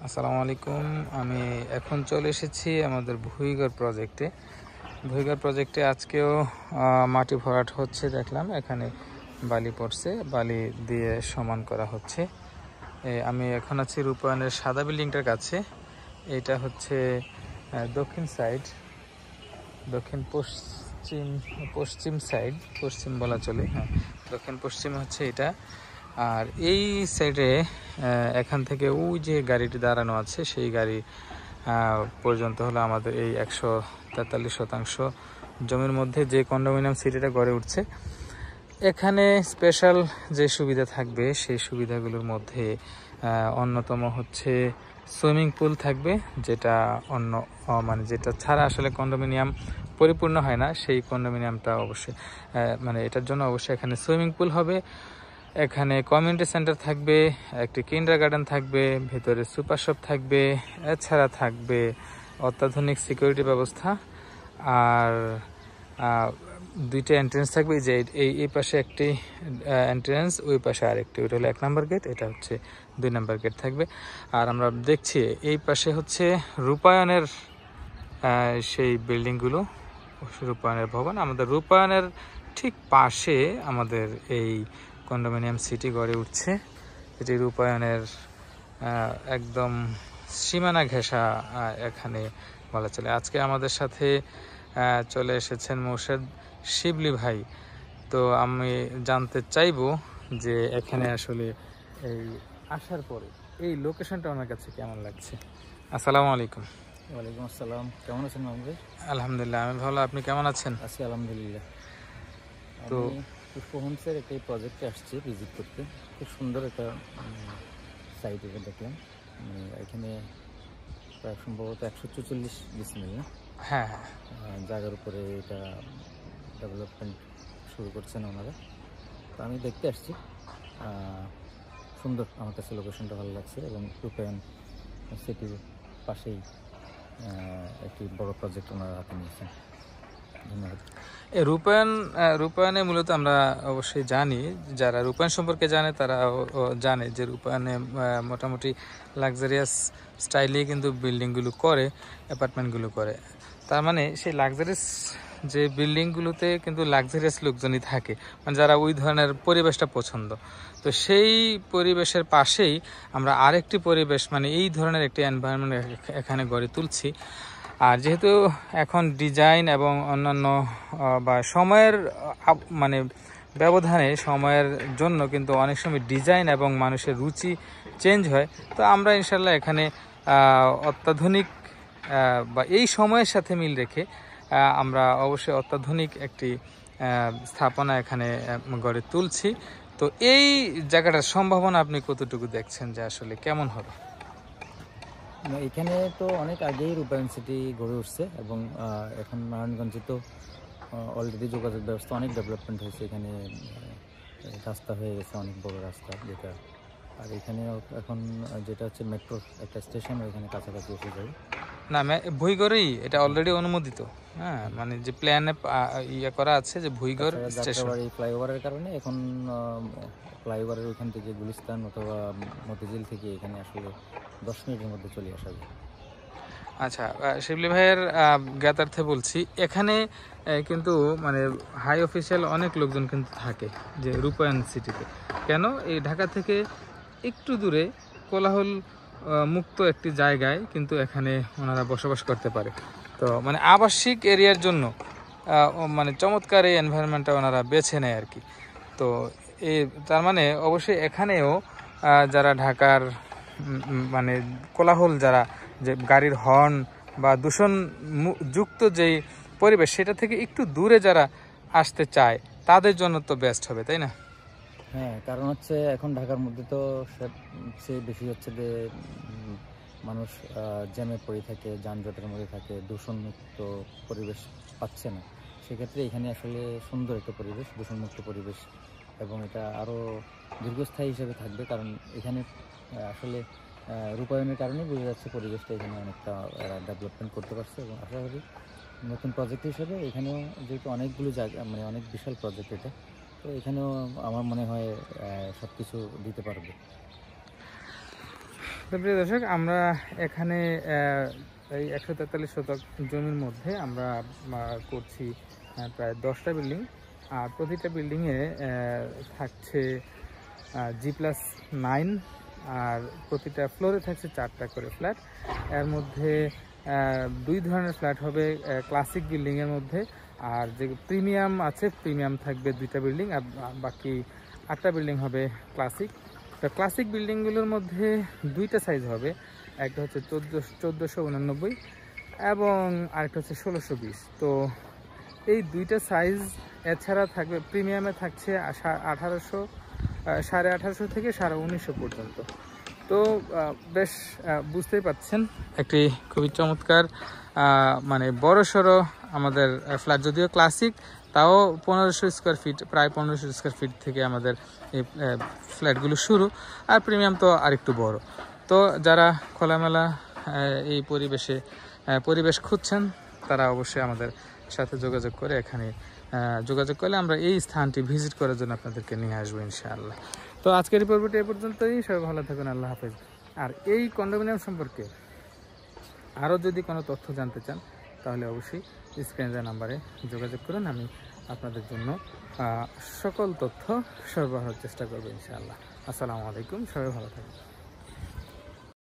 আসসালামু আলাইকুম। আমি এখন চলে এসেছি আমাদের ভুইগড় প্রজেক্টে। ভুইগড় প্রজেক্টে আজকেও মাটি ভরাট হচ্ছে, দেখলাম এখানে বালি পড়ছে, বালি দিয়ে সমান করা হচ্ছে। আমি এখন আছি রূপায়ণের সাদা বিল্ডিংটার কাছে। এটা হচ্ছে দক্ষিণ সাইড, দক্ষিণ পশ্চিম পশ্চিম সাইড, পশ্চিম বলা চলে, হ্যাঁ দক্ষিণ পশ্চিম হচ্ছে এটা। আর এই সাইডে এখান থেকে ওই যে গাড়িটি দাঁড়ানো আছে সেই গাড়ি পর্যন্ত হলো আমাদের এই 143% জমির মধ্যে যে কন্ডোমিনিয়াম সিটিটা গড়ে উঠছে। এখানে স্পেশাল যে সুবিধা থাকবে সেই সুবিধাগুলোর মধ্যে অন্যতম হচ্ছে সুইমিং পুল থাকবে, যেটা অন্য মানে যেটা ছাড়া আসলে কন্ডোমিনিয়াম পরিপূর্ণ হয় না। সেই কন্ডোমিনিয়ামটা অবশ্যই মানে এটার জন্য অবশ্যই এখানে সুইমিং পুল হবে। এখানে কমিউনিটি সেন্টার থাকবে, একটি কিন্ডারগার্টেন থাকবে, ভেতরে সুপার শপ থাকবে, এছাড়া থাকবে অত্যাধুনিক সিকিউরিটি ব্যবস্থা। আর দুইটা এন্ট্রেন্স থাকবে, যে এই পাশে একটি এন্ট্রেন্স, ওই পাশে আরেকটি, ওইটা হলো 1 নম্বর গেট, এটা হচ্ছে 2 নম্বর গেট থাকবে। আর আমরা দেখছি এই পাশে হচ্ছে রূপায়ণের সেই বিল্ডিংগুলো, রূপায়ণের ভবন। আমাদের রূপায়ণের ঠিক পাশে আমাদের এই কন্ডোমিনিয়াম সিটি গড়ে উঠছে, এটি রূপায়ণের একদম সীমানা ঘেঁষা এখানে বলা চলে। আজকে আমাদের সাথে চলে এসেছেন মোর্শেদ শিবলি ভাই। তো আমি জানতে চাইবো যে এখানে আসলে এই আসার পরে এই লোকেশনটা আমার কাছে কেমন লাগছে। আসসালামু আলাইকুম। ওয়ালাইকুম আসসালাম, কেমন আছেন মামুন ভাই? আলহামদুলিল্লাহ, আমি ভালো, আপনি কেমন আছেন? আছি আলহামদুলিল্লাহ। তো আমি পুষ্প হোমসের একটা প্রজেক্টে আসছি ভিজিট করতে। খুব সুন্দর একটা সাইট এটা দেখলাম। এখানে প্রায় সম্ভবত 144 ডিসমিল না? হ্যাঁ হ্যাঁ, জায়গার উপরে এটা ডেভেলপমেন্ট শুরু করছেন ওনারা। তো আমি দেখতে আসছি, সুন্দর, আমার কাছে লোকেশনটা ভালো লাগছে এবং রূপায়ণ সিটির পাশেই একটি বড় প্রজেক্ট ওনারা হাতে নিয়েছেন। ধন্যবাদ। রূপায়ণে মূলত আমরা অবশ্যই জানি, যারা রূপায়ণ সম্পর্কে জানে তারা জানে যে রূপায়ণে মোটামুটি লাক্সারিয়াস স্টাইলে কিন্তু বিল্ডিংগুলো করে, অ্যাপার্টমেন্টগুলো করে। তার মানে সেই লাক্সারিয়াস যে বিল্ডিংগুলোতে কিন্তু লাক্সারিয়াস লোকজনই থাকে, মানে যারা ওই ধরনের পরিবেশটা পছন্দ। তো সেই পরিবেশের পাশেই আমরা আরেকটি পরিবেশ, মানে এই ধরনের একটি এনভায়রনমেন্ট এখানে গড়ে তুলছি। আর যেহেতু এখন ডিজাইন এবং অন্যান্য বা সময়ের মানে ব্যবধানে, সময়ের জন্য কিন্তু অনেক সময় ডিজাইন এবং মানুষের রুচি চেঞ্জ হয়। তো আমরা ইনশাল্লাহ এখানে অত্যাধুনিক বা এই সময়ের সাথে মিল রেখে আমরা অবশ্যই অত্যাধুনিক একটি স্থাপনা এখানে গড়ে তুলছি। তো এই জায়গাটার সম্ভাবনা আপনি কতটুকু দেখছেন যে আসলে কেমন হবে? এখানে তো অনেক আগেই রূপায়ণ সিটি গড়ে উঠছে এবং এখন নারায়ণগঞ্জে তো অলরেডি যোগাযোগ ব্যবস্থা অনেক ডেভেলপমেন্ট হয়েছে। এখানে রাস্তা হয়ে গেছে, অনেক বড় রাস্তা যেটা। আর এখানে এখন যেটা হচ্ছে মেট্রোর একটা স্টেশন, ওইখানে কাছাকাছি এসে যায় না, ভুইগড়েই এটা অলরেডি অনুমোদিত। হ্যাঁ, মানে যে প্ল্যানে ইয়ে করা আছে যে ভুইগড় স্টেশন। যাত্রাবাড়ি ফ্লাইওভারের কারণে এখন ফ্লাইওভারের ওইখান থেকে গুলিস্তান অথবা মতিঝিল থেকে এখানে আসলে 10 মিনিটের মধ্যে চলে আসা যায়। আচ্ছা, শিবলি ভাইয়ের জ্ঞাতার্থে বলছি, এখানে কিন্তু মানে হাই অফিসিয়াল অনেক লোকজন কিন্তু থাকে যে রূপায়ণ সিটিতে। কেন? এই ঢাকা থেকে একটু দূরে কোলাহল মুক্ত একটি জায়গায় কিন্তু এখানে ওনারা বসবাস করতে পারে। তো মানে আবাসিক এরিয়ার জন্য মানে চমৎকার এই এনভায়রনমেন্টটা ওনারা বেছে নেয় আর কি। তো তার মানে অবশ্যই এখানেও যারা ঢাকার মানে কোলাহল, যারা যে গাড়ির হর্ন বা দূষণ যুক্ত যেই পরিবেশ, সেটা থেকে একটু দূরে যারা আসতে চায় তাদের জন্য তো বেস্ট হবে, তাই না? হ্যাঁ, কারণ হচ্ছে এখন ঢাকার মধ্যে তো সবচেয়ে বেশি হচ্ছে যে মানুষ জ্যামে পড়ে থাকে, যানজটের মধ্যে থাকে, দূষণমুক্ত পরিবেশ পাচ্ছে না। সেক্ষেত্রে এখানে আসলে সুন্দর একটা পরিবেশ, দূষণমুক্ত পরিবেশ, এবং এটা আরও দীর্ঘস্থায়ী হিসেবে থাকবে। কারণ এখানে আসলে রূপায়ণের কারণে বোঝা যাচ্ছে পরিবেশটা এখানে অনেকটা ডেভেলপমেন্ট করতে পারছে। এবং আশা করি নতুন প্রজেক্ট হিসেবে এখানেও, যেহেতু অনেকগুলো জায়গা, মানে অনেক বিশাল প্রজেক্ট এটা, তো এখানেও আমার মনে হয় সব কিছু দিতে পারবে। তো প্রিয় দর্শক, আমরা এখানে এই 143 শতক জমির মধ্যে আমরা করছি প্রায় 10টা বিল্ডিং। আর প্রতিটা বিল্ডিংয়ে থাকছে G+9, আর প্রতিটা ফ্লোরে থাকছে 4টা করে ফ্ল্যাট। এর মধ্যে 2 ধরনের ফ্ল্যাট হবে ক্লাসিক বিল্ডিংয়ের মধ্যে, আর যে প্রিমিয়াম আছে প্রিমিয়াম থাকবে 2টা বিল্ডিং, আর বাকি 8টা বিল্ডিং হবে ক্লাসিক। তো ক্লাসিক বিল্ডিংগুলোর মধ্যে 2টা সাইজ হবে, একটা হচ্ছে 1489 এবং আরেকটা হচ্ছে 1620। তো এই 2টা সাইজ, এছাড়া থাকবে প্রিমিয়ামে থাকছে 1800 থেকে 1950 পর্যন্ত। তো বেশ বুঝতেই পাচ্ছেন, একটি খুবই চমৎকার মানে বড়সড় আমাদের ফ্ল্যাট। যদিও ক্লাসিক, তাও 1500 স্কোয়ার ফিট, প্রায় 1500 স্কোয়ার ফিট থেকে আমাদের এই ফ্ল্যাটগুলো শুরু, আর প্রিমিয়াম তো আরেকটু বড়। তো যারা খোলামেলা এই পরিবেশ খুঁজছেন, তারা অবশ্যই আমাদের সাথে যোগাযোগ করে এখানে যোগাযোগ করলে আমরা এই স্থানটি ভিজিট করার জন্য আপনাদেরকে নিয়ে আসবো ইনশাআল্লাহ। তো আজকের এই পর্বটি এ পর্যন্তই। সবাই ভালো থাকুন, আল্লাহ হাফেজ। আর এই কন্ডোমিনিয়াম সম্পর্কে আরও যদি কোনো তথ্য জানতে চান, তাহলে অবশ্যই স্ক্রিনের নাম্বারে যোগাযোগ করুন। আমি আপনাদের জন্য সকল তথ্য সরবরাহের চেষ্টা করবো ইনশাআল্লাহ। আসসালামু আলাইকুম, সবাই ভালো থাকুন।